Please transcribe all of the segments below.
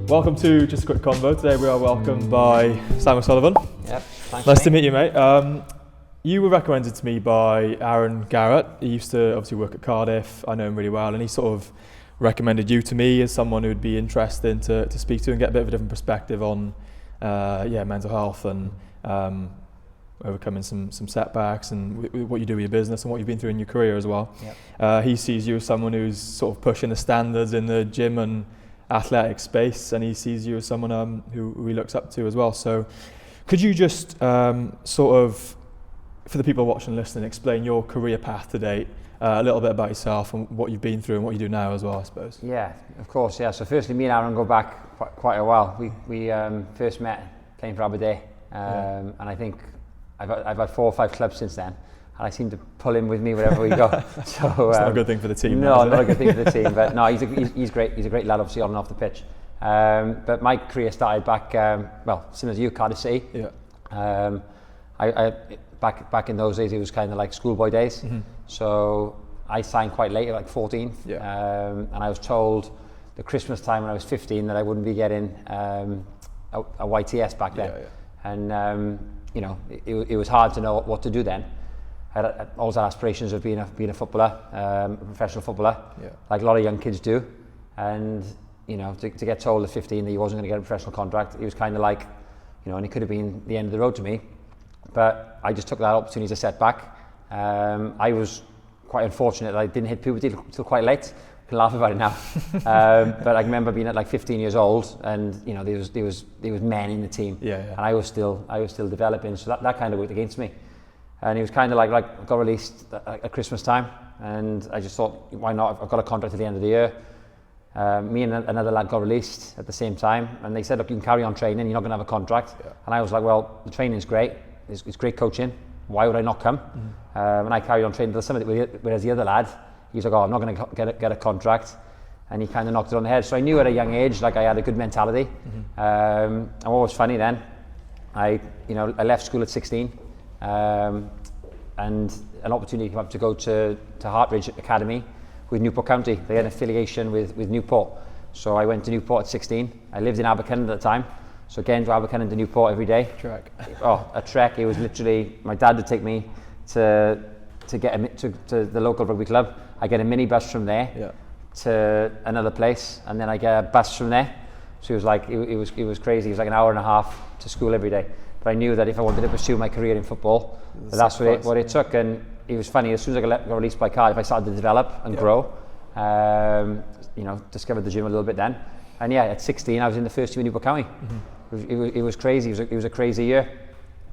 Welcome to JustAQuickConvo. Today we are welcomed by Simon Sullivan. Yep, thanks. Nice to meet you, mate. You were recommended to me by Aaron Garrett. He used to obviously work at Cardiff. I know him really well, and he sort of recommended you to me as someone who'd be interested to speak to and get a bit of a different perspective on mental health and overcoming some setbacks and what you do with your business and what you've been through in your career as well. Yep. He sees you as someone who's sort of pushing the standards in the gym and athletic space, and he sees you as someone who he looks up to as well. So could you just sort of, for the people watching and listening, explain your career path to date, a little bit about yourself and what you've been through and what you do now as well, I suppose? Yeah, of course, yeah. So firstly, me and Aaron go back quite a while. We first met playing for Aberdeen, and I think I've had 4 or 5 clubs since then, and I seem to pull him with me wherever we go. So it's not a good thing for the team. No, not a good thing for the team. But no, he's great. He's a great lad, obviously on and off the pitch. But my career started back, similar to you, Cardiff City. Yeah. I back in those days, it was kind of like schoolboy days. Mm-hmm. So I signed quite late, like 14. Yeah. And I was told the Christmas time when I was 15 that I wouldn't be getting a YTS back then. Yeah. And it was hard to know what to do then. I always had aspirations of being a footballer, a professional footballer, like a lot of young kids do. And to get told at 15 that he wasn't going to get a professional contract, it was kind of like, and it could have been the end of the road to me. But I just took that opportunity as a setback. I was quite unfortunate that I didn't hit puberty till quite late. I can laugh about it now. But I remember being at like 15 years old, and there was men in the team, and I was still developing. So that kind of worked against me. And he was kind of like got released at Christmas time, and I just thought, why not? I've got a contract at the end of the year. Me and another lad got released at the same time, and they said, look, you can carry on training, you're not going to have a contract. And I was like, well, the training's great, it's great coaching, why would I not come? And I carried on training till the summit, whereas the other lad, he's like, oh, I'm not going to get a contract, and he kind of knocked it on the head. So I knew at a young age, like I had a good mentality. And what was funny then, I left school at 16, and an opportunity came up to go to Hartridge Academy with Newport County. They had an affiliation with Newport. So I went to Newport at 16. I lived in Abercon at the time. So again, to Abercon and to Newport every day. Trek. Oh, a trek. It was literally, my dad would take me to get to the local rugby club. I get a minibus from there to another place, and then I get a bus from there. So it was like, it was crazy. It was like an hour and a half to school every day. But I knew that if I wanted to pursue my career in football, that's what it took. And it was funny, as soon as I got released by Cardiff, I started to develop and grow. Discovered the gym a little bit then. And at 16, I was in the first team in Newport County. It was crazy. It was a crazy year.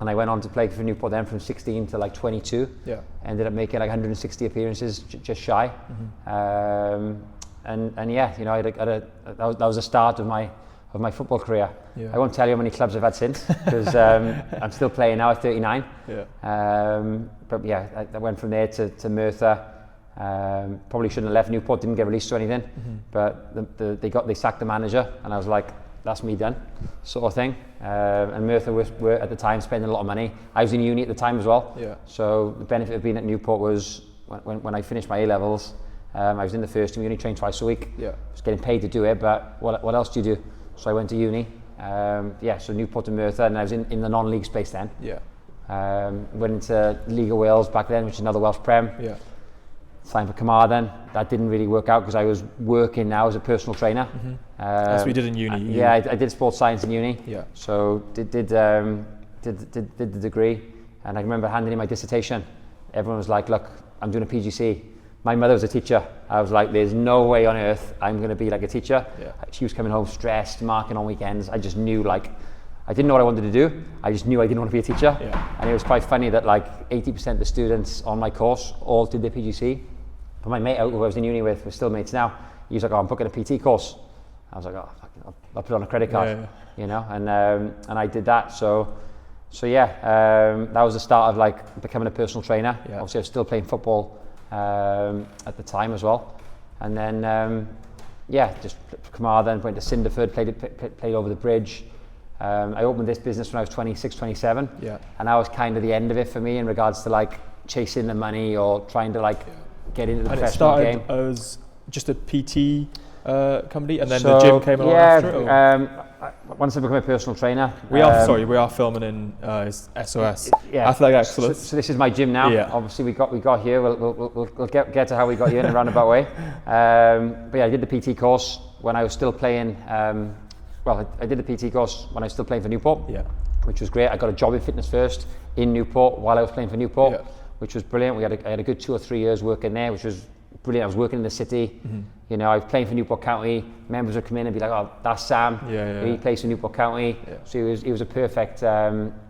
And I went on to play for Newport then from 16 to like 22. Ended up making like 160 appearances, just shy. That was the start of my football career. I won't tell you how many clubs I've had since, because I'm still playing now at 39. I went from there to Merthyr. Probably shouldn't have left Newport, didn't get released or anything, but they sacked the manager, and I was like, that's me done, sort of thing. And Merthyr were at the time spending a lot of money. I was in uni at the time as well, so the benefit of being at Newport was when I finished my A-levels, I was in the first team. We only trained twice a week. I was getting paid to do it, but what else do you do? So I went to uni. So Newport and Merthyr, and I was in the non-league space then. Went into League of Wales back then, which is another Welsh Prem. Signed for Carmarthen. That didn't really work out because I was working now as a personal trainer. That's what you did in uni. I did sports science in uni. So did the degree, and I remember handing in my dissertation. Everyone was like, look, I'm doing a PGC. My mother was a teacher. I was like, there's no way on earth I'm going to be like a teacher. She was coming home stressed, marking on weekends. I just knew, I didn't know what I wanted to do. I just knew I didn't want to be a teacher. And it was quite funny that 80% of the students on my course all did their PGC. But my mate who I was in uni with, we're still mates now, he was like, oh, I'm booking a PT course. I was like, oh, I'll put it on a credit card, and I did that. So that was the start of becoming a personal trainer. Obviously I was still playing football at the time as well, and then just Carmarthen, went to Cinderford, played over the bridge. I opened this business when I was 26, 27, and that was kind of the end of it for me in regards to chasing the money or trying to get into the professional game. And it started as just a PT company, and then the gym came along after it? Once I became a personal trainer. We are filming in SOS Athletic Excellence. So this is my gym now. Yeah. Obviously we got here. We'll get to how we got here in a roundabout way. But yeah, I did the PT course when I was still playing. I did the PT course when I was still playing for Newport. Yeah. Which was great. I got a job in Fitness First in Newport while I was playing for Newport, which was brilliant. I had a good 2 or 3 years working there, which was brilliant. I was working in the city. You know, I was playing for Newport County. Members would come in and be like, "Oh, that's Sam. He plays for Newport County." So he was a perfect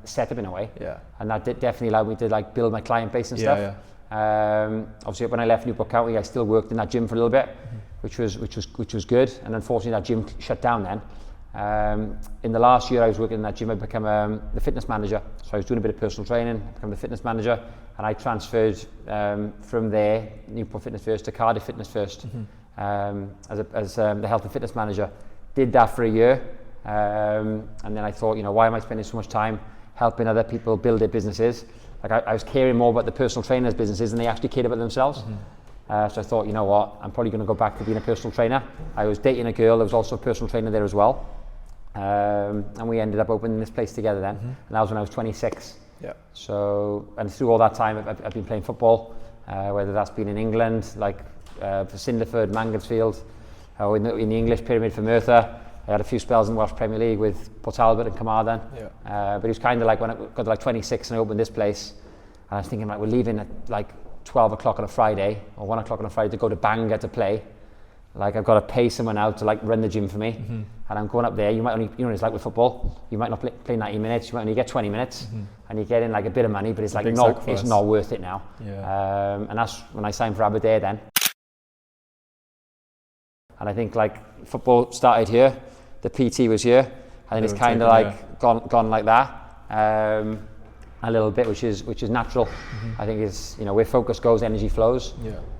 setup in a way. Yeah. And that definitely allowed me to like build my client base and stuff. Obviously, when I left Newport County, I still worked in that gym for a little bit, which was good. And unfortunately, that gym shut down then. In the last year I was working in that gym, I became the fitness manager. So I was doing a bit of personal training, became the fitness manager, and I transferred from there, Newport Fitness First, to Cardiff Fitness First as the health and fitness manager. Did that for a year, and then I thought, you know, why am I spending so much time helping other people build their businesses? Like I was caring more about the personal trainers' businesses than they actually cared about themselves. So I thought, you know what, I'm probably going to go back to being a personal trainer. I was dating a girl that was also a personal trainer there as well. And we ended up opening this place together then, and that was when I was 26. Yeah. So, and through all that time, I've been playing football, whether that's been in England, like for Cinderford, Mansfield, or in the English Pyramid for Merthyr. I had a few spells in the Welsh Premier League with Port Talbot and Carmarthen. But it was kind of like when I got to like 26 and I opened this place, and I was thinking, like, we're leaving at like 12 o'clock on a Friday or 1 o'clock on a Friday to go to Bangor to play. Like, I've got to pay someone out to like run the gym for me, and I'm going up there. You might only, you know, it's like with football. You might not play 90 minutes. You might only get 20 minutes, and you get in like a bit of money, but it's like it's not worth it now. And that's when I signed for Aberdeen then. And I think like football started here, the PT was here, and then it's kind of like gone like that a little bit, which is natural. I think is, you know, where focus goes, energy flows.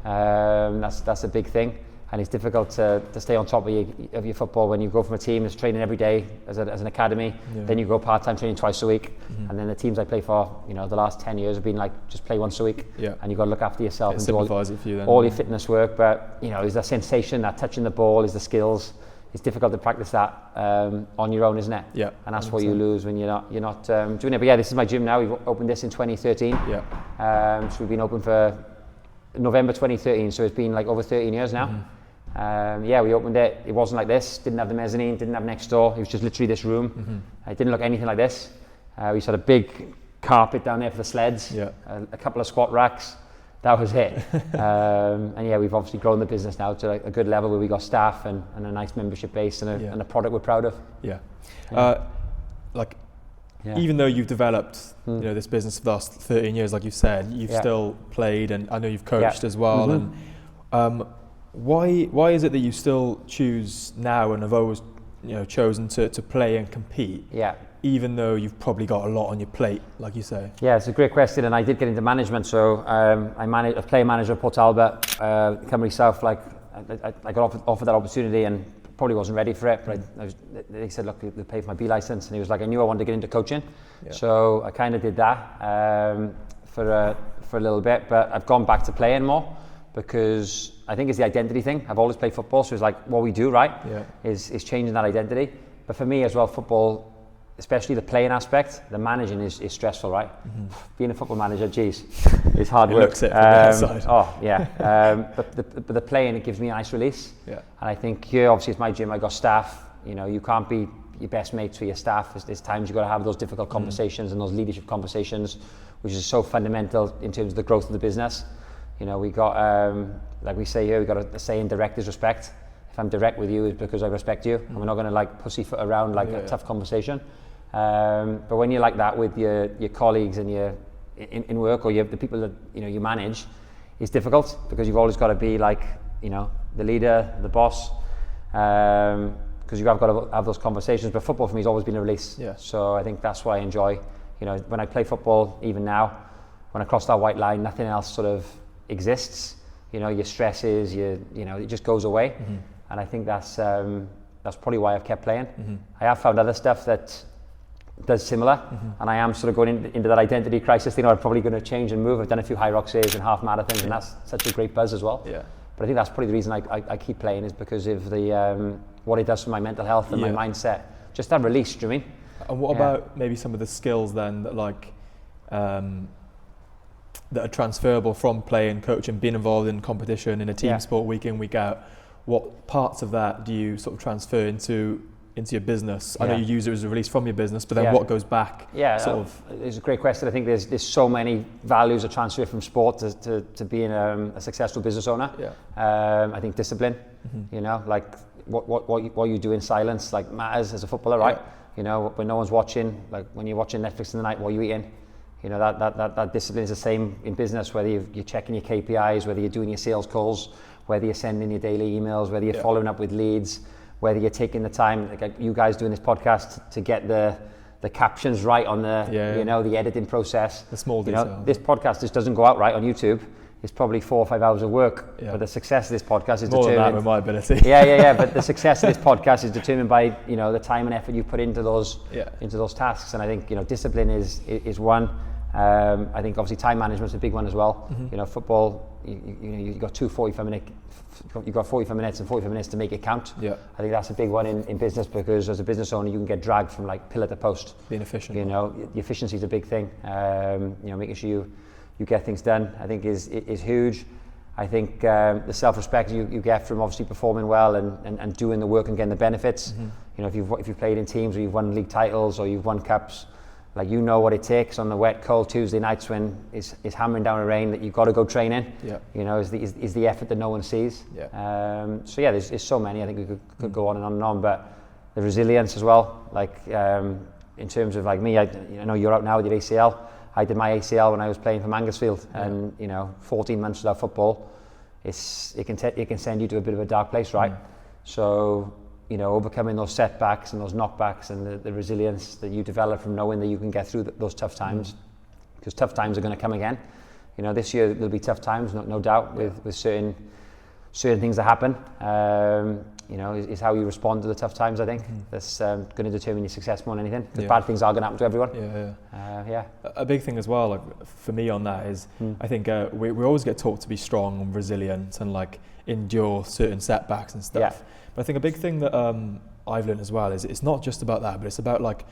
That's a big thing. And it's difficult to stay on top of your football when you go from a team that's training every day as an academy, then you go part-time training twice a week, and then the teams I play for, you know, the last 10 years have been like, just play once a week, and you've got to look after yourself and do all your fitness work. But, you know, is that sensation, that touching the ball, is the skills. It's difficult to practice that on your own, isn't it? Yeah. And that's 100%. What you lose when you're not doing it. But yeah, this is my gym now. We've opened this in 2013. So we've been open for November 2013, so it's been like over 13 years now. We opened it. It wasn't like this. Didn't have the mezzanine. Didn't have next door. It was just literally this room. It didn't look anything like this. We just had a big carpet down there for the sleds. A couple of squat racks. That was it. And yeah, we've obviously grown the business now to like a good level where we got staff and a nice membership base and a product we're proud of. Even though you've developed, you know, this business for the last 13 years, like you said, you've still played, and I know you've coached as well. And why is it that you still choose now and have always, you know, chosen to play and compete? Even though you've probably got a lot on your plate, like you say. Yeah, it's a great question, and I did get into management. So I managed a player manager at Port Talbot, Cymru South. Like I got offered that opportunity and probably wasn't ready for it. But they said, look, they paid for my B license, and he was like, I knew I wanted to get into coaching. So I kind of did that for a little bit, but I've gone back to playing more, because I think it's the identity thing. I've always played football, so it's like what we do, right? Is changing that identity. But for me as well, football, especially the playing aspect, the managing is stressful, right? Being a football manager, geez, it's hard work. Looks it from the outside. But the playing, it gives me a nice release. And I think here, obviously, it's my gym. I got staff. You know, you can't be your best mates with your staff. There's times you've got to have those difficult conversations and those leadership conversations, which is so fundamental in terms of the growth of the business. You know, we got, like we say here, we got a saying, direct is respect. If I'm direct with you, it's because I respect you, and we're not going to like pussyfoot around like a tough conversation. But when you're like that with your colleagues and your in work, or the people that you manage, it's difficult, because you've always got to be like, you know, the leader, the boss, because you have got to have those conversations. But football for me has always been a release. So I think that's why I enjoy. You know, when I play football, even now, when I cross that white line, nothing else sort of exists. You know, your stresses, you know, it just goes away. And I think that's probably why I've kept playing. I have found other stuff that does similar, and I am sort of going into that identity crisis thing. I'm probably going to change and move. I've done a few high rock saves and half marathons, and that's such a great buzz as well. But I think that's probably the reason I keep playing, is because of the what it does for my mental health and my mindset. Just that release, do you know what I mean? And what about maybe some of the skills then that like that are transferable from playing, coaching, being involved in competition in a team sport week in, week out? What parts of that do you sort of transfer into your business? I know you use it as a release from your business, but then what goes back? It's a great question. I think there's so many values that transfer from sport to being a successful business owner. I think discipline, you know, like what you do in silence like matters as a footballer, right? You know, when no one's watching, like when you're watching Netflix in the night, what are you eating? You know, that discipline is the same in business, whether you're checking your KPIs, whether you're doing your sales calls, whether you're sending your daily emails, whether you're following up with leads, whether you're taking the time, like you guys doing this podcast, to get the captions right on the, you know, the editing process. The small details. You know, this podcast just doesn't go out right on YouTube. It's probably 4 or 5 hours of work, but the success of this podcast is more determined. More than that with my ability. But the success of this podcast is determined by, you know, the time and effort you put into those tasks. And I think, you know, discipline is one. I think obviously time management is a big one as well. You know, football, you've got 45 minutes and 45 minutes to make it count. I think that's a big one in business, because as a business owner you can get dragged from like pillar to post. Being efficient. You know, the efficiency is a big thing. You know, making sure you get things done, I think is huge. I think the self-respect you get from obviously performing well and doing the work and getting the benefits. You know, if you've played in teams or you've won league titles or you've won cups, like, you know what it takes on the wet, cold Tuesday nights when it's hammering down the rain, that you've got to go training. You know, is the effort that no one sees. So there's so many. I think we could go on and on, but the resilience as well. Like in terms of like me, I know you're out now with your ACL. I did my ACL when I was playing for Mansfield, and you know, 14 months without football, it can send you to a bit of a dark place, right? So, you know, overcoming those setbacks and those knockbacks and the resilience that you develop from knowing that you can get through those tough times, because tough times are going to come again. You know, this year there'll be tough times, no doubt, with certain things that happen. You know, is how you respond to the tough times. I think that's going to determine your success more than anything. Because bad things are going to happen to everyone. A big thing as well, like for me on that is, I think we always get taught to be strong and resilient and like endure certain setbacks and stuff. But I think a big thing that I've learned as well is it's not just about that, but it's about like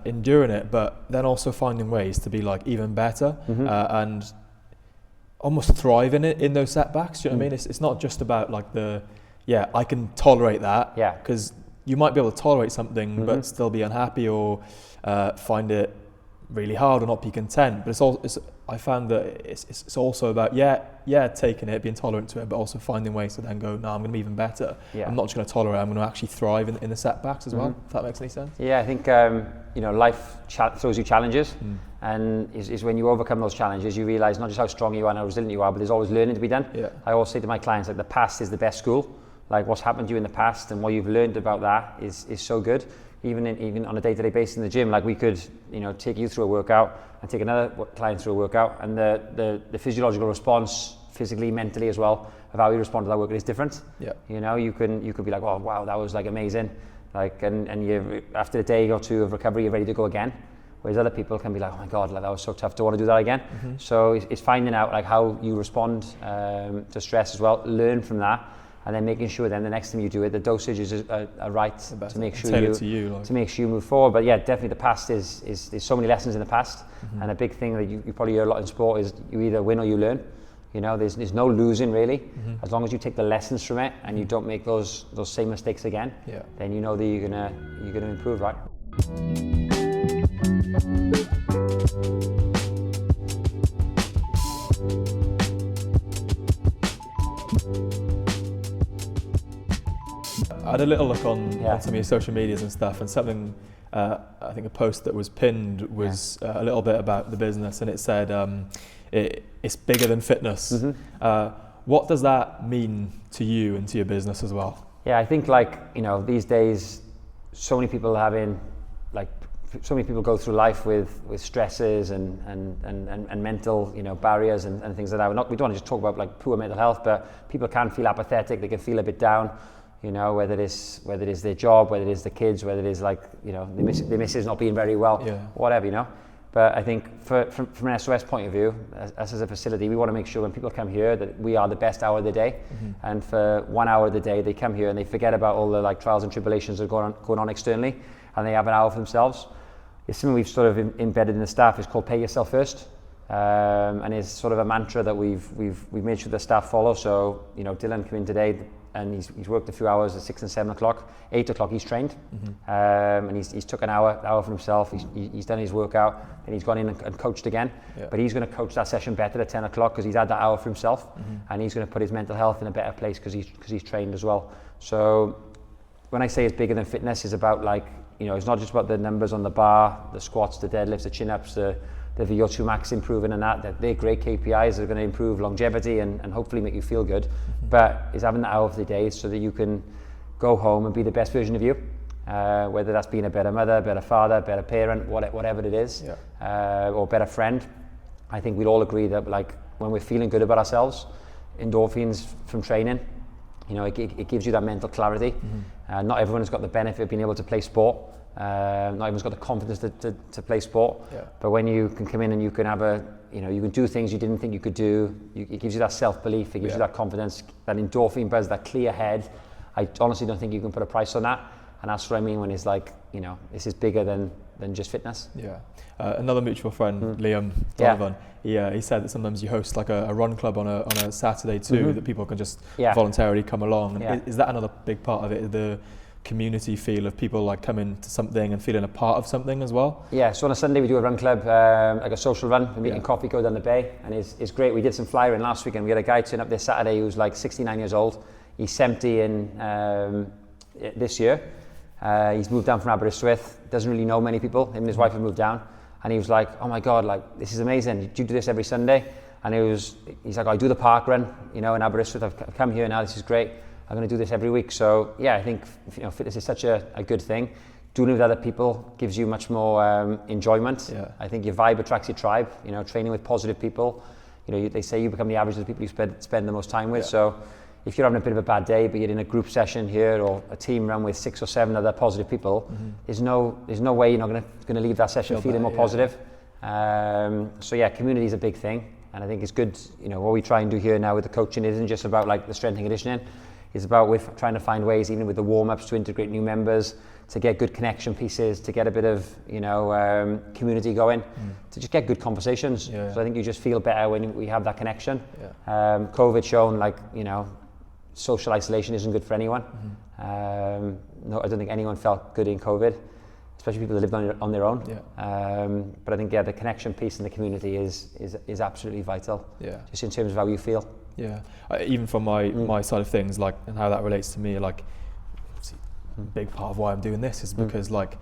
enduring it, but then also finding ways to be like even better and almost thrive in those setbacks. Do you know what I mean? It's not just about like I can tolerate that, because you might be able to tolerate something but still be unhappy or find it really hard or not be content. But I found that it's also about taking it, being tolerant to it, but also finding ways to then go, no, I'm going to be even better. I'm not just going to tolerate it, I'm going to actually thrive in the setbacks as well, if that makes any sense. I think you know, life throws you challenges, and is when you overcome those challenges, you realise not just how strong you are and how resilient you are, but there's always learning to be done. I always say to my clients, like, the past is the best school. Like, what's happened to you in the past and what you've learned about that is so good. Even on a day-to-day basis in the gym, like, we could, you know, take you through a workout and take another client through a workout, and the physiological response, physically, mentally as well, of how you respond to that workout is different. You know, you could be like, oh wow, that was like amazing, like, and you, after a day or two of recovery, you're ready to go again. Whereas other people can be like, oh my god, like, that was so tough, don't want to do that again. So it's finding out like how you respond to stress as well, learn from that, and then making sure then the next time you do it, the dosage is right to make sure to make sure you move forward. But definitely the past is there's so many lessons in the past, and a big thing that you probably hear a lot in sport is you either win or you learn. You know, there's no losing really, as long as you take the lessons from it and you don't make those same mistakes again. Then you know that you're gonna improve, right? I had a little look on some of your social medias and stuff, and something, I think a post that was pinned was a little bit about the business, and it said it's bigger than fitness. What does that mean to you and to your business as well? I think, like, you know, these days so many people go through life with stresses and mental, you know, barriers and things like that. We don't want to just talk about like poor mental health, but people can feel apathetic, they can feel a bit down, you know, whether it is their job, whether it is the kids, whether it is, like, you know, the missus not being very well, whatever, you know. But I think from an SOS point of view, us as a facility, we want to make sure when people come here that we are the best hour of the day. And for 1 hour of the day, they come here and they forget about all the like trials and tribulations that are going on externally, and they have an hour for themselves. It's something we've sort of embedded in the staff. It's called pay yourself first, and it's sort of a mantra that we've made sure the staff follow. So Dylan came in today, and he's worked a few hours at 6 and 7 o'clock. 8 o'clock he's trained, and he's took an hour for himself. He's done his workout, and he's gone in and coached again. But he's going to coach that session better at 10 o'clock because he's had that hour for himself, and he's going to put his mental health in a better place because he's trained as well. So when I say it's bigger than fitness, it's about like, it's not just about the numbers on the bar, the squats, the deadlifts, the chin-ups, the VO2 max improving, and that they're great KPIs that are going to improve longevity and hopefully make you feel good. But it's having that hour of the day so that you can go home and be the best version of you, whether that's being a better mother, better father, better parent, whatever it is, or better friend. I think we'll all agree that like when we're feeling good about ourselves, endorphins from training, it gives you that mental clarity. Not everyone has got the benefit of being able to play sport. Not everyone's got the confidence to play sport. But when you can come in and you can have you can do things you didn't think you could do, it gives you that self-belief, it gives you that confidence, that endorphin buzz, that clear head. I honestly don't think you can put a price on that. And that's what I mean when it's like, this is bigger than just fitness. Another mutual friend, Liam Donovan, he said that sometimes you host like a run club on a Saturday too, that people can just voluntarily come along. And is that another big part of it, the community feel of people like coming to something and feeling a part of something as well? So on a Sunday we do a run club, like a social run. We meet in coffee, go down the bay, and it's great. We did some flyering last weekend. We had a guy turn up this Saturday who's like 69 years old. He's 70 in this year. He's moved down from Aberystwyth, doesn't really know many people. Him and his wife have moved down, and he was like, oh my God, like this is amazing. Do you do this every Sunday? And he's like, I do the park run, in Aberystwyth. I've come here now, this is great. I'm going to do this every week. So I think fitness is such a good thing. Doing it with other people gives you much more enjoyment. I think your vibe attracts your tribe. Training with positive people. They say you become the average of the people you spend the most time with. So if you're having a bit of a bad day, but you're in a group session here or a team run with 6 or 7 other positive people, there's no way you're not going to leave that session feeling more positive. Community is a big thing, and I think it's good. What we try and do here now with the coaching isn't just about like the strength and conditioning. It's about we're trying to find ways, even with the warm-ups, to integrate new members, to get good connection pieces, to get a bit of community going, to just get good conversations. So I think you just feel better when we have that connection. COVID's shown like social isolation isn't good for anyone. No, I don't think anyone felt good in COVID, especially people that lived on their own. But I think the connection piece in the community is absolutely vital. Just in terms of how you feel. Even from my side of things, like, and how that relates to me, like, a big part of why I'm doing this is because like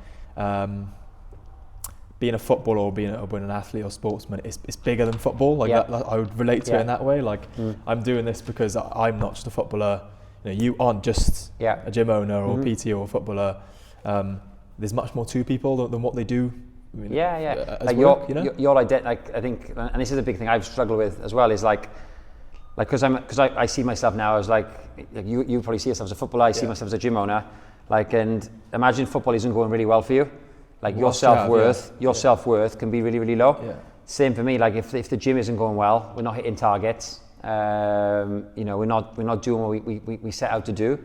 being a footballer or being an athlete or sportsman, it's bigger than football. Like that, I would relate to it in that way. Like I'm doing this because I'm not just a footballer. You aren't just a gym owner or PT or a footballer. There's much more to people than what they do. Like work, your identity. Like I think, and this is a big thing I've struggled with as well. Is like because I see myself now as like you probably see yourself as a footballer. I see myself as a gym owner. Like, and imagine football isn't going really well for you. Like your self-worth can be really, really low. Same for me. Like if the gym isn't going well, we're not hitting targets. We're not doing what we set out to do.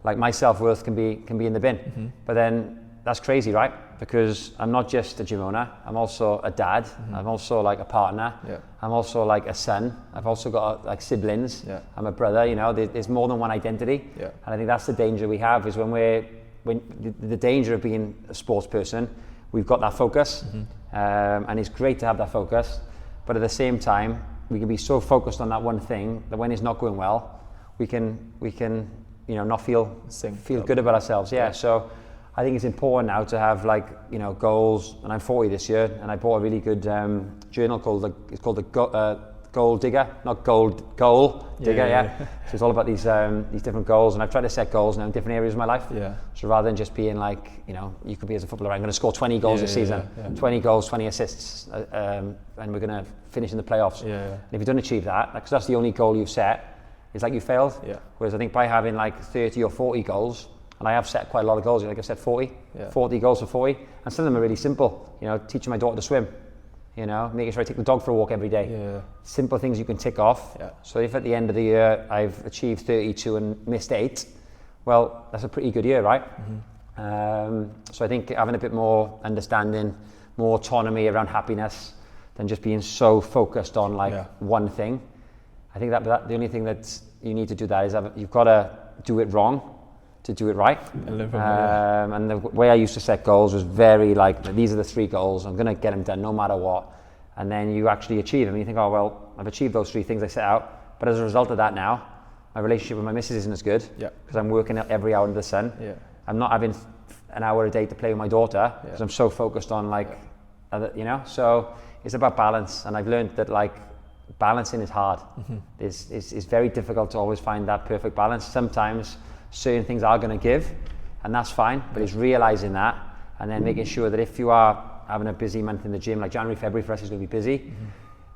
Like my self-worth can be in the bin. But then that's crazy, right? Because I'm not just a gym owner. I'm also a dad. I'm also like a partner. I'm also like a son. I've also got like siblings. I'm a brother. There's more than one identity. And I think that's the danger we have is when the danger of being a sports person, we've got that focus, and it's great to have that focus. But at the same time, we can be so focused on that one thing that when it's not going well, we can not feel good about ourselves. So I think it's important now to have like goals. And I'm 40 this year, and I bought a really good journal called the Goal Digger, not Goal Digger. So it's all about these different goals, and I've tried to set goals now in different areas of my life. So rather than just being like you could be as a footballer, I'm going to score 20 goals this season, 20 goals, 20 assists, and we're going to finish in the playoffs. And if you don't achieve that, because that's the only goal you've set, it's like you failed. Whereas I think by having like 30 or 40 goals, and I have set quite a lot of goals. Like I've set 40 goals for 40, and some of them are really simple. Teaching my daughter to swim. You know, making sure I take the dog for a walk every day. Yeah. Simple things you can tick off. Yeah. So if at the end of the year I've achieved 32 and missed 8, well, that's a pretty good year, right? So I think having a bit more understanding, more autonomy around happiness than just being so focused on one thing. I think that the only thing that you need to do that is you've got to do it wrong to do it right. And the way I used to set goals was very these are the 3 goals, I'm going to get them done no matter what. And then you actually achieve them and you think, oh, well, I've achieved those 3 things I set out. But as a result of that now, my relationship with my missus isn't as good because I'm working out every hour under the sun. I'm not having an hour a day to play with my daughter because I'm so focused on other, you know, so it's about balance. And I've learned that balancing is hard. It's very difficult to always find that perfect balance. Sometimes certain things are going to give, and that's fine, but it's realizing that and then making sure that if you are having a busy month in the gym, like January, February for us is going to be busy,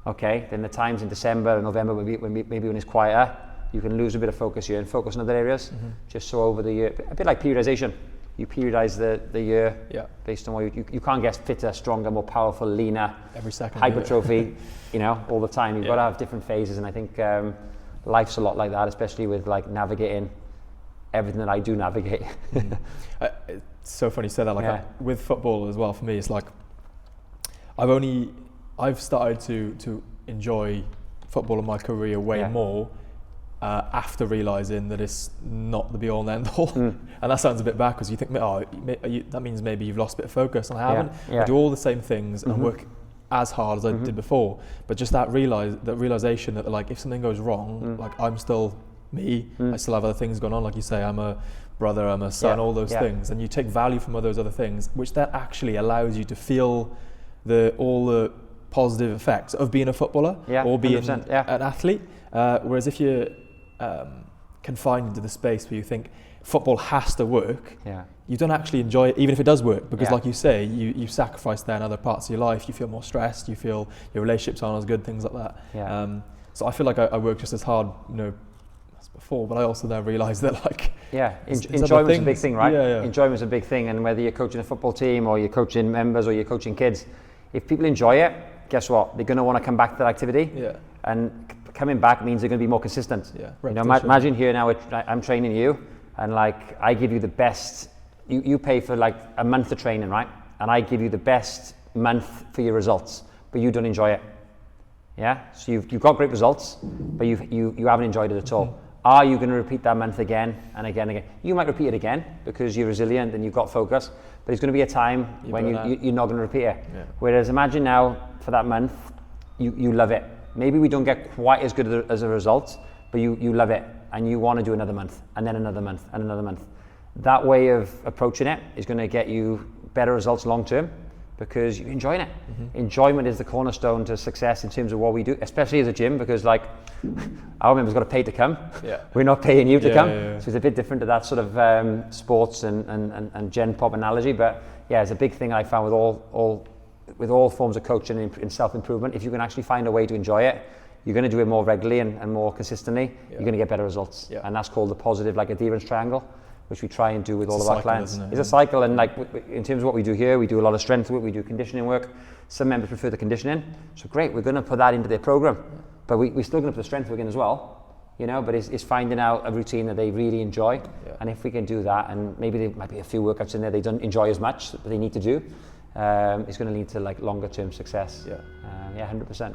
okay, then the times in December and November maybe when it's quieter, you can lose a bit of focus here and focus on other areas, just so over the year, a bit like periodization, you periodize the year based on what you can't get fitter, stronger, more powerful, leaner, every second, hypertrophy, you know, all the time. You've got to have different phases, and I think life's a lot like that, especially with navigating everything that I do navigate. It's so funny you say that. With football as well, for me, it's I've started to enjoy football in my career way more after realizing that it's not the be all and end all. And that sounds a bit backwards. You think, that means maybe you've lost a bit of focus, and I haven't. I do all the same things and work as hard as I did before, but just that realization that if something goes wrong, I'm still me, I still have other things going on, like you say, I'm a brother, I'm a son, all those things, and you take value from all those other things, which that actually allows you to feel all the positive effects of being a footballer or being an athlete. Whereas if you're confined into the space where you think football has to work, you don't actually enjoy it, even if it does work, because like you say, you sacrifice there in other parts of your life, you feel more stressed, you feel your relationships aren't as good, things like that. So I feel like I work just as hard, as before, but I also then realised that enjoyment's a big thing, right? Enjoyment's a big thing, and whether you're coaching a football team or you're coaching members or you're coaching kids, if people enjoy it, guess what? They're going to want to come back to that activity, and coming back means they're going to be more consistent. Imagine here now, I'm training you, and I give you the best. You pay for a month of training, right? And I give you the best month for your results, but you don't enjoy it. So you've got great results, but you haven't enjoyed it at all. Are you going to repeat that month again and again and again? You might repeat it again because you're resilient and you've got focus, but there's going to be a time when you're not going to repeat it. Whereas imagine now for that month, you love it. Maybe we don't get quite as good as a result, but you love it and you want to do another month and then another month and another month. That way of approaching it is going to get you better results long term, because you're enjoying it. Enjoyment is the cornerstone to success in terms of what we do, especially as a gym, because our members got to pay to come. We're not paying you to come. So it's a bit different to that sort of sports and gen pop analogy. But it's a big thing I found with all forms of coaching and self-improvement. If you can actually find a way to enjoy it, you're going to do it more regularly and more consistently, you're going to get better results. And that's called the positive adherence triangle, which we try and do with all of our clients. It's a cycle, and in terms of what we do here, we do a lot of strength work, we do conditioning work. Some members prefer the conditioning, so great, we're going to put that into their program, but we're still going to put the strength work in as well, but it's finding out a routine that they really enjoy, and if we can do that, and maybe there might be a few workouts in there they don't enjoy as much, but they need to do, it's going to lead to longer term success. 100%.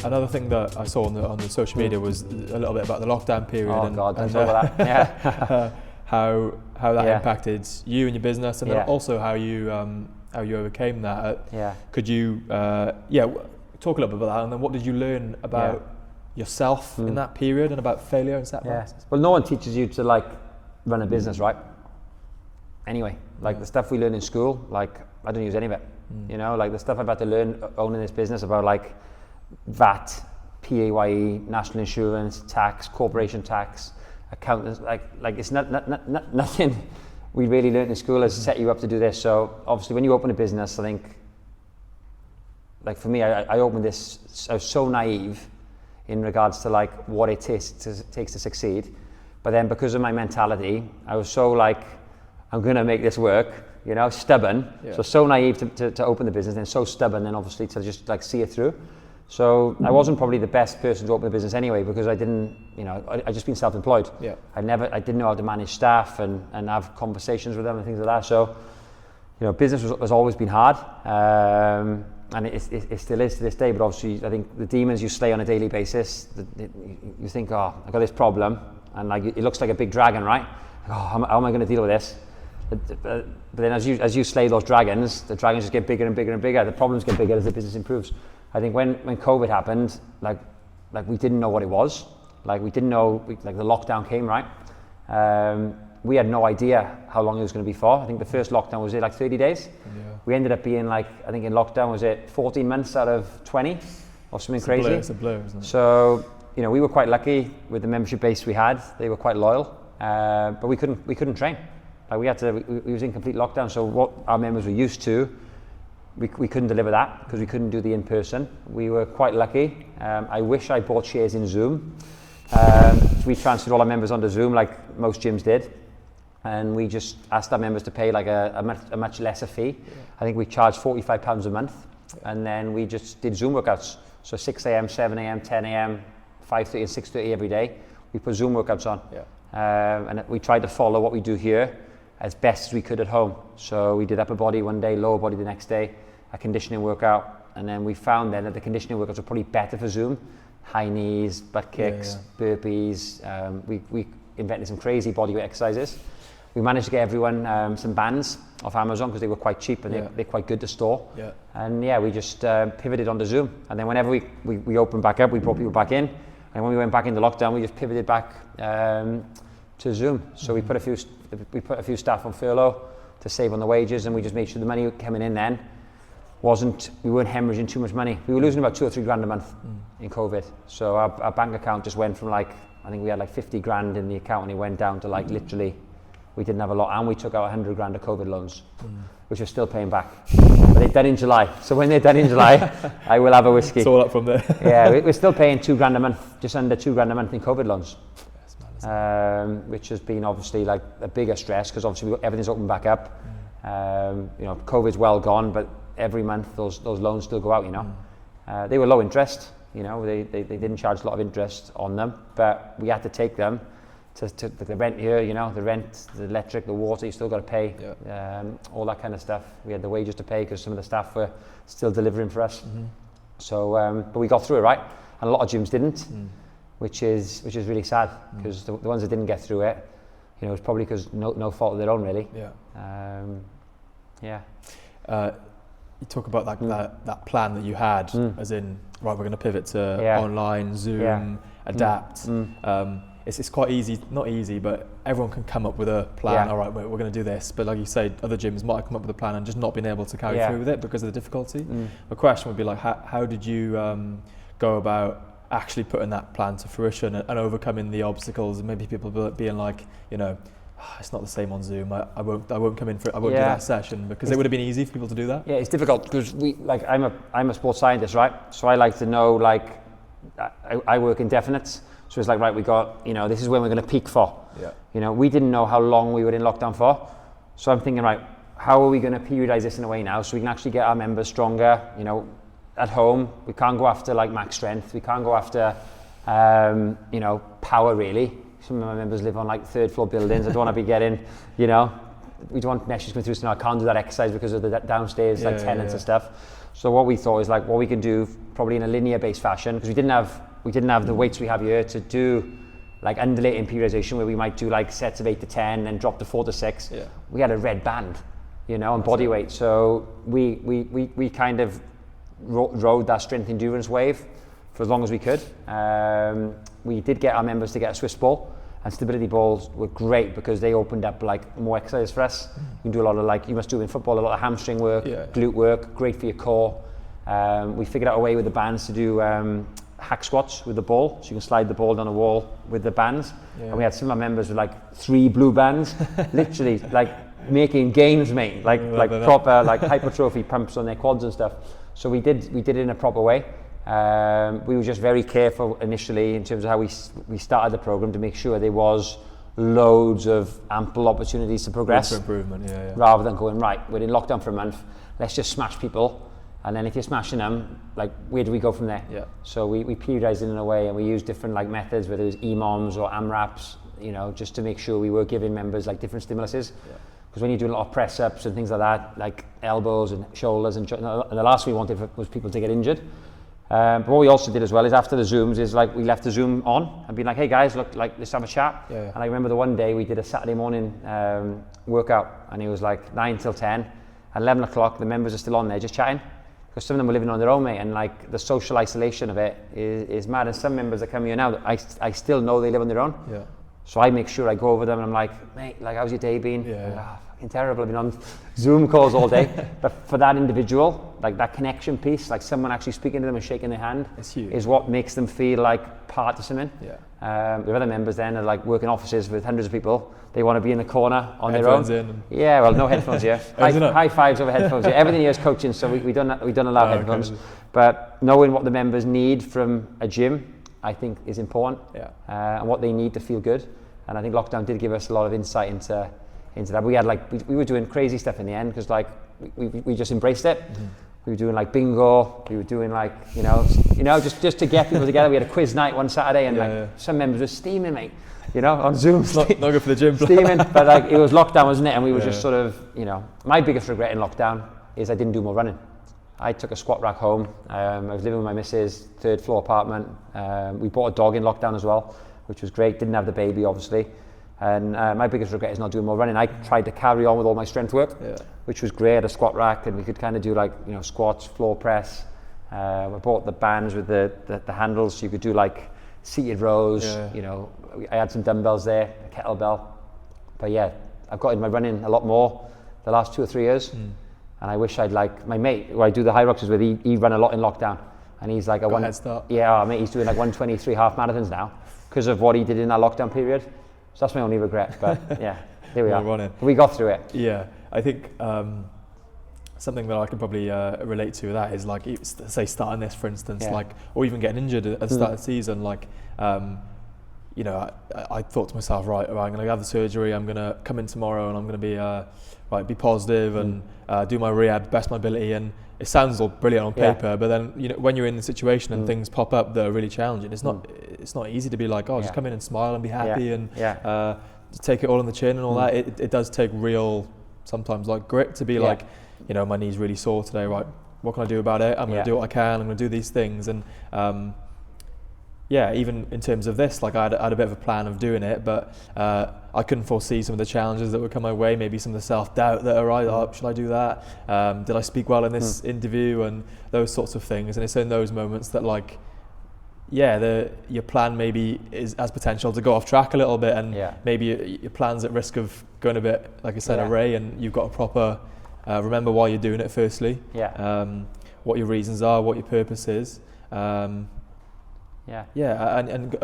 Another thing that I saw on the social media was a little bit about the lockdown period. Don't talk about that. How that impacted you and your business, and then also how you overcame that. Could you talk a little bit about that, and then what did you learn about yourself in that period and about failure and setbacks? Well, no one teaches you to run a business, right? Anyway, the stuff we learn in school, I don't use any of it. The stuff I've had to learn owning this business about VAT, PAYE, national insurance, tax, corporation tax, accountants, it's not nothing we really learned in school has set you up to do this. So obviously when you open a business, I think, for me, I opened this, I was so naive in regards to what it takes to succeed. But then because of my mentality, I was so I I'm going to make this work, you know, stubborn. Yeah. So naive to open the business, and so stubborn then obviously to just like see it through. So I wasn't probably the best person to open a business anyway, because I didn't, you know, I just been self-employed. Yeah. I didn't know how to manage staff and have conversations with them and things like that. So, you know, business has always been hard, and it still is to this day. But obviously, I think the demons you slay on a daily basis, you think, oh, I've got this problem, and like it looks like a big dragon, right? Oh, how am I going to deal with this? But then as you slay those dragons, the dragons just get bigger and bigger and bigger. The problems get bigger as the business improves. I think when COVID happened, like we didn't know what it was. Like we didn't know, like the lockdown came, right? We had no idea how long it was going to be for. I think the first lockdown was like 30 days. Yeah. We ended up being like, I think in lockdown was it 14 months out of 20 or something crazy. It's a blur, isn't it? So, you know, we were quite lucky with the membership base we had. They were quite loyal, but we couldn't train. Like we was in complete lockdown. So what our members were used to, we couldn't deliver that because we couldn't do the in-person. We were quite lucky. I wish I bought shares in Zoom. We transferred all our members onto Zoom like most gyms did. And we just asked our members to pay like a much lesser fee. Yeah. I think we charged £45 a month. Yeah. And then we just did Zoom workouts. So 6 a.m, 7 a.m, 10 a.m, 5:30 and 6:30 every day. We put Zoom workouts on. Yeah. And we tried to follow what we do here as best as we could at home. So we did upper body one day, lower body the next day, a conditioning workout. And then we found then that the conditioning workouts were probably better for Zoom. High knees, butt kicks, burpees. We invented some crazy bodyweight exercises. We managed to get everyone some bands off Amazon because they were quite cheap and they're quite good to store. Yeah. And we just pivoted onto Zoom. And then whenever we opened back up, we brought people back in. And when we went back into lockdown, we just pivoted back to Zoom. So we put a few staff on furlough to save on the wages, and we just made sure the money coming in then we weren't hemorrhaging too much money. We were losing about 2 or 3 grand a month in COVID. So our bank account just went from like, I think we had like 50 grand in the account, and it went down to like literally, we didn't have a lot, and we took out 100 grand of COVID loans, which we're still paying back. But they're done in July. So when they're done in July, I will have a whiskey. It's all up from there. Yeah, we're still paying 2 grand a month, just under 2 grand a month in COVID loans. Which has been obviously like a bigger stress because obviously everything's opened back up. You know, COVID's well gone, but every month those loans still go out, you know. They were low interest, you know, they didn't charge a lot of interest on them, but we had to take them to the rent here, you know, the rent, the electric, the water, you still got to pay, all that kind of stuff. We had the wages to pay because some of the staff were still delivering for us. So, but we got through it, right? And a lot of gyms didn't. Which is really sad because the ones that didn't get through it, you know, it's probably because no fault of their own, really. You talk about that plan that you had, as in, right, we're going to pivot to online, Zoom, adapt. It's quite easy, not easy, but everyone can come up with a plan. All right, we're going to do this. But like you say, other gyms might have come up with a plan and just not been able to carry through with it because of the difficulty. The question would be like, how did you go about actually putting that plan to fruition and overcoming the obstacles, and maybe people being like, you know, it's not the same on Zoom. I won't come in for it. I won't do that session, because it would have been easy for people to do that. Yeah, it's difficult because I'm a sports scientist, right? So I like to know, like, I work in definites. So it's like, right, we got, you know, this is when we're going to peak for. Yeah. You know, we didn't know how long we were in lockdown for. So I'm thinking, right, how are we going to periodize this in a way now so we can actually get our members stronger, you know, at home. We can't go after like max strength. We can't go after, you know, power really. Some of my members live on like 3rd floor buildings. I don't want to be getting, you know, we don't want messages going through, so I can't do that exercise because of the downstairs tenants and stuff. So what we thought is like what we can do probably in a linear based fashion, because we didn't have the weights we have here to do like undulating periodization where we might do like sets of 8 to 10 and drop to 4 to 6. Yeah. We had a red band, you know, on body weight. So we kind of rode that strength endurance wave for as long as we could. We did get our members to get a Swiss ball, and stability balls were great because they opened up like more exercise for us. You can do a lot of like, you must do in football, a lot of hamstring work, glute work, great for your core. We figured out a way with the bands to do hack squats with the ball, so you can slide the ball down a wall with the bands. And we had some of our members with like 3 blue bands, literally like making gains, mate, like proper like hypertrophy pumps on their quads and stuff. So we did it in a proper way. We were just very careful initially in terms of how we started the program to make sure there was loads of ample opportunities to progress. Room for improvement, rather than going, right, we're in lockdown for a month, let's just smash people, and then if you're smashing them, like, where do we go from there? Yeah. So we periodised it in a way, and we used different like methods, whether it was EMOMs or AMRAPs, you know, just to make sure we were giving members like different stimuluses. Because when you're doing a lot of press ups and things like that, like elbows and shoulders, and the last thing we wanted was people to get injured. But what we also did as well is after the Zooms is like we left the Zoom on and been like, hey guys, look, like, let's have a chat. And I remember the one day we did a Saturday morning workout, and it was like 9 till 10, at 11 o'clock the members are still on there just chatting, because some of them were living on their own, mate, and like the social isolation of it is mad. And some members that come here now, I still know they live on their own. So I make sure I go over them and I'm like, mate, like, how's your day been? Fucking terrible, I've been on Zoom calls all day. But for that individual, like that connection piece, like someone actually speaking to them and shaking their hand, is what makes them feel like part of something. We have other members then are like working offices with hundreds of people. They want to be in the corner on headphones their own. In. Well, no headphones here. High fives over headphones here. Everything here is coaching, so we don't allow headphones. Okay. But knowing what the members need from a gym, I think is important, and what they need to feel good. And I think lockdown did give us a lot of insight into that. We had like we were doing crazy stuff in the end, because like we just embraced it. We were doing like bingo. We were doing like you know just to get people together. We had a quiz night one Saturday, and some members were steaming, mate. You know, on Zoom. Not good for the gym. Steaming, but like it was lockdown, wasn't it? And we were just sort of, you know, my biggest regret in lockdown is I didn't do more running. I took a squat rack home. I was living with my missus, 3rd floor apartment. We bought a dog in lockdown as well, which was great. Didn't have the baby, obviously. And my biggest regret is not doing more running. I tried to carry on with all my strength work, which was great. I had a squat rack, and we could kind of do like, you know, squats, floor press. We bought the bands with the handles, so you could do like seated rows. You know, I had some dumbbells there, a kettlebell. But yeah, I've got in my running a lot more the last 2 or 3 years. And I wish I'd like, my mate who I do the high rocks with, he ran a lot in lockdown. And he's like a head start. Mate, he's doing like 123 half marathons now because of what he did in that lockdown period. So that's my only regret, but yeah, here we are. Running. We got through it. Yeah, I think something that I can probably relate to with that is like, say starting this, for instance, like, or even getting injured at the start of the season, like, you know, I thought to myself, right, I'm going to have the surgery, I'm going to come in tomorrow and I'm going to be be positive and do my rehab best my ability, and it sounds all brilliant on paper, but then, you know, when you're in the situation and things pop up that are really challenging, it's not easy to be like, just come in and smile and be happy and take it all on the chin and all that. It does take real, sometimes like grit to be like, you know, my knee's really sore today, right, what can I do about it? I'm going to do what I can, I'm going to do these things. And even in terms of this, like I had a bit of a plan of doing it, but I couldn't foresee some of the challenges that would come my way, maybe some of the self-doubt that arise, should I do that? Did I speak well in this interview? And those sorts of things. And it's in those moments that like, your plan maybe has potential to go off track a little bit, and maybe your plan's at risk of going a bit, like I said, array, and you've got to proper remember why you're doing it firstly, what your reasons are, what your purpose is. And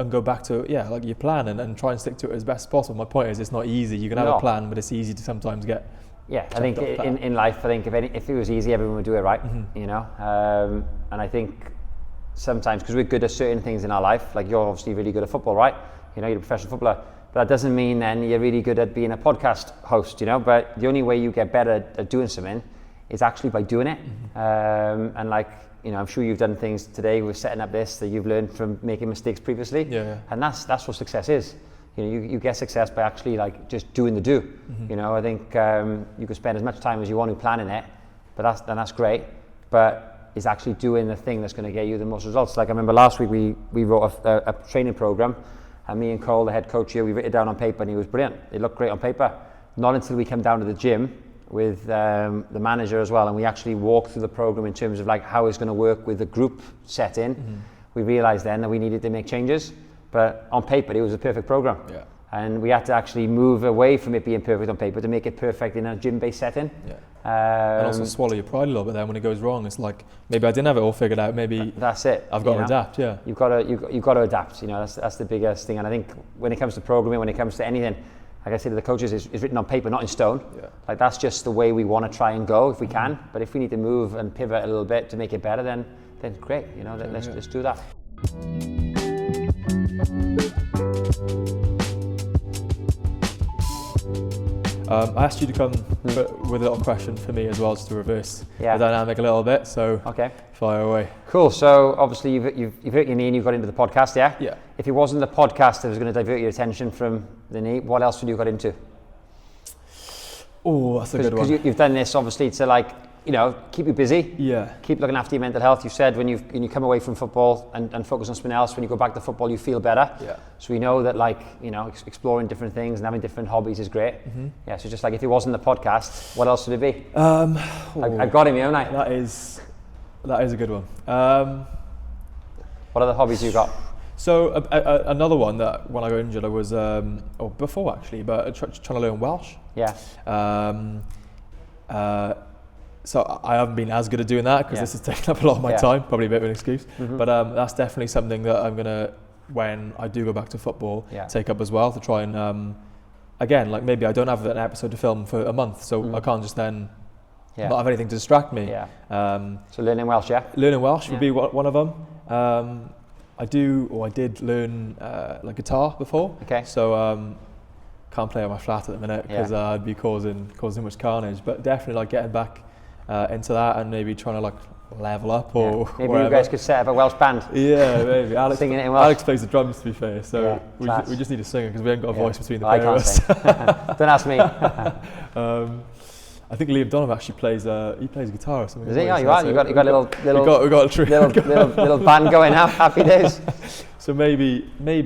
go back to like your plan and try and stick to it as best as possible. My point is, it's not easy. You can have a plan, but it's easy to sometimes get I think in life, I think if it was easy, everyone would do it right, you know. And I think sometimes, because we're good at certain things in our life, like you're obviously really good at football, right? You know, you're a professional footballer, but that doesn't mean then you're really good at being a podcast host, you know. But the only way you get better at doing something is actually by doing it. And like, you know, I'm sure you've done things today with setting up this that you've learned from making mistakes previously. And that's what success is. You know, you get success by actually like just doing the do. You know, I think you can spend as much time as you want to planning it, but that's great. But it's actually doing the thing that's going to get you the most results. Like I remember last week we wrote a training program, and me and Cole, the head coach here, we wrote it down on paper, and he was brilliant. It looked great on paper. Not until we came down to the gym with the manager as well, and we actually walked through the program in terms of like how it's going to work with the group setting. We realized then that we needed to make changes, but on paper it was a perfect program. And we had to actually move away from it being perfect on paper to make it perfect in a gym-based setting. And also swallow your pride a little bit then when it goes wrong. It's like, maybe I didn't have it all figured out, maybe that's it. I've got to adapt. You've got to adapt, you know. That's the biggest thing. And I think when it comes to programming, when it comes to anything, like I say to the coaches, it's written on paper, not in stone. Like that's just the way we want to try and go if we can. But if we need to move and pivot a little bit to make it better, then great, you know. Let's do that. I asked you to come with a little question for me as well, just to reverse the dynamic a little bit. So fire away. Cool. So obviously you've hurt your knee and you got into the podcast, yeah? Yeah. If it wasn't the podcast that was going to divert your attention from the knee, what else would you got into? Oh, that's a good one. Because you've done this obviously to, like, you know, keep you busy. Yeah. Keep looking after your mental health. You said when you come away from football and focus on something else, when you go back to football, you feel better. Yeah. So we know that, like, you know, exploring different things and having different hobbies is great. Yeah. So just like, if it wasn't the podcast, what else would it be? I've got him here, haven't I? That is a good one. What other hobbies you got? So another one that when I got injured, I was, or before actually, but trying to learn Welsh. Yeah. So I haven't been as good at doing that because this has taken up a lot of my time, probably a bit of an excuse. But that's definitely something that I'm gonna, when I do go back to football, take up as well, to try and, again, like, maybe I don't have an episode to film for a month, so I can't just then not have anything to distract me. So learning Welsh, Learning Welsh would be one of them. I did learn like guitar before. Okay. So can't play on my flat at the minute because I'd be causing much carnage. But definitely, like, getting back into that and maybe trying to, like, level up or maybe whatever. you guys could set up a Welsh band. Yeah, maybe. Alex, singing it in Welsh. Alex plays the drums, to be fair. So we just need a singer because we haven't got a voice between the I pair of can't us. sing. Don't ask me. I think Liam Donovan actually plays guitar or something. Is it? Yeah, you are. You got a little we got a little band going now. Happy days. So maybe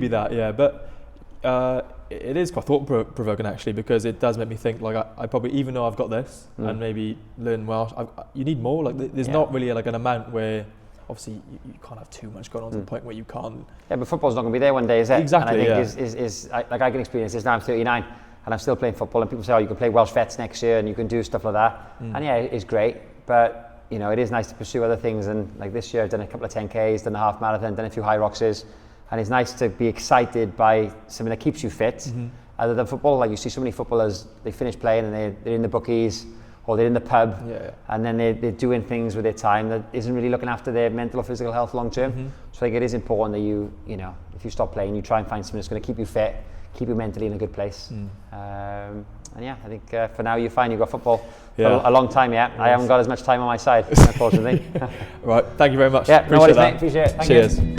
that, yeah. But it is quite thought-provoking actually, because it does make me think, like, I probably, even though I've got this and maybe learn Welsh, you need more. Like, there's not really like an amount where, obviously, you can't have too much going on to the point where you can't. Yeah, but football's not going to be there one day, is it? Exactly. And I think like, I can experience this now. I'm 39 and I'm still playing football, and people say, oh, you can play Welsh Vets next year and you can do stuff like that. And yeah, it's great, but you know, it is nice to pursue other things. And like this year, I've done a couple of 10Ks, done a half marathon, done a few high roxes. And it's nice to be excited by something that keeps you fit, other than football. Like, you see so many footballers, they finish playing and they're in the bookies or they're in the pub, and then they're doing things with their time that isn't really looking after their mental or physical health long term. So I think it is important that you know, if you stop playing, you try and find something that's going to keep you fit, keep you mentally in a good place. And yeah, I think for now you're fine. You've got football for a long time. I haven't got as much time on my side, unfortunately. Right, thank you very much. Yeah, no worries, mate. Appreciate it. Thank Cheers. you.